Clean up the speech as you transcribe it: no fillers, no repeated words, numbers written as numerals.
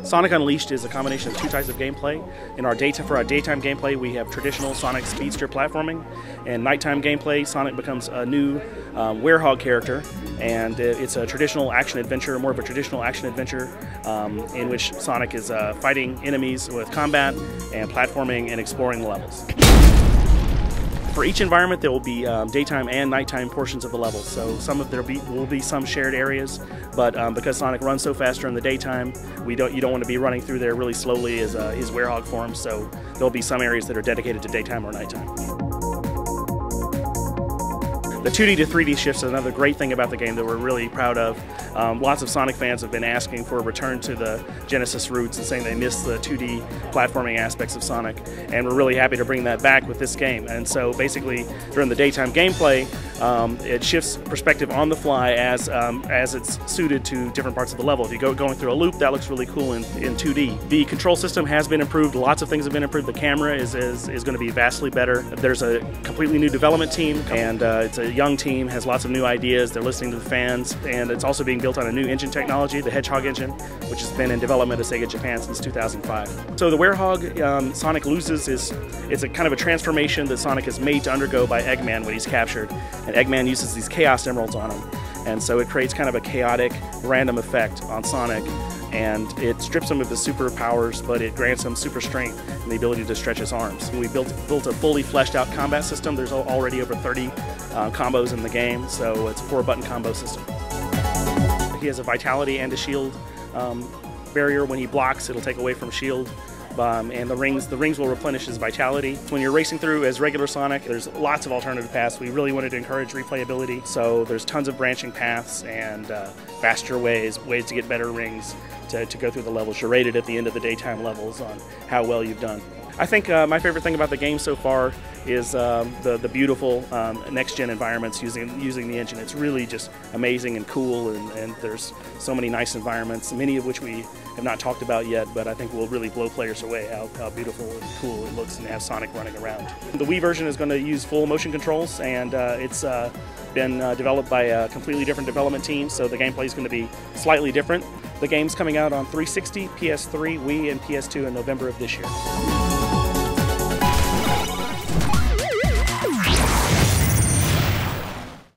Sonic Unleashed is a combination of two types of gameplay. For our daytime gameplay, we have traditional Sonic speedster platforming, and nighttime gameplay, Sonic becomes a new Werehog character, and it's a traditional action adventure, more of a traditional action adventure, in which Sonic is fighting enemies with combat and platforming and exploring the levels. For each environment, there will be daytime and nighttime portions of the level. So there will be some shared areas, but because Sonic runs so fast during the daytime, you don't want to be running through there really slowly as his Werehog forms. So there'll be some areas that are dedicated to daytime or nighttime. The 2D to 3D shifts is another great thing about the game that we're really proud of. Lots of Sonic fans have been asking for a return to the Genesis roots and saying they miss the 2D platforming aspects of Sonic, and we're really happy to bring that back with this game. And so basically during the daytime gameplay, it shifts perspective on the fly as it's suited to different parts of the level. If you going through a loop, that looks really cool in 2D. The control system has been improved. Lots of things have been improved. The camera is going to be vastly better. There's a completely new development team, and it's a young team, has lots of new ideas. They're listening to the fans, and it's also being built on a new engine technology, the Hedgehog engine, which has been in development at Sega Japan since 2005. So the Werehog Sonic loses it's a kind of a transformation that Sonic is made to undergo by Eggman when he's captured, and Eggman uses these Chaos Emeralds on him, and so it creates kind of a chaotic, random effect on Sonic, and it strips him of his superpowers, but it grants him super strength and the ability to stretch his arms. We built a fully fleshed out combat system. There's already over 30 combos in the game, so it's a 4-button combo system. He has a vitality and a shield barrier. When he blocks, it'll take away from shield. And the rings will replenish his vitality. When you're racing through as regular Sonic, there's lots of alternative paths. We really wanted to encourage replayability, so there's tons of branching paths and faster ways to get better rings to go through the levels. You're rated at the end of the daytime levels on how well you've done. I think my favorite thing about the game so far is the beautiful next-gen environments using the engine. It's really just amazing and cool, and there's so many nice environments, many of which we have not talked about yet, but I think will really blow players away how beautiful and cool it looks and have Sonic running around. The Wii version is going to use full motion controls, and it's been developed by a completely different development team, so the gameplay is going to be slightly different. The game's coming out on 360, PS3, Wii, and PS2 in November of this year.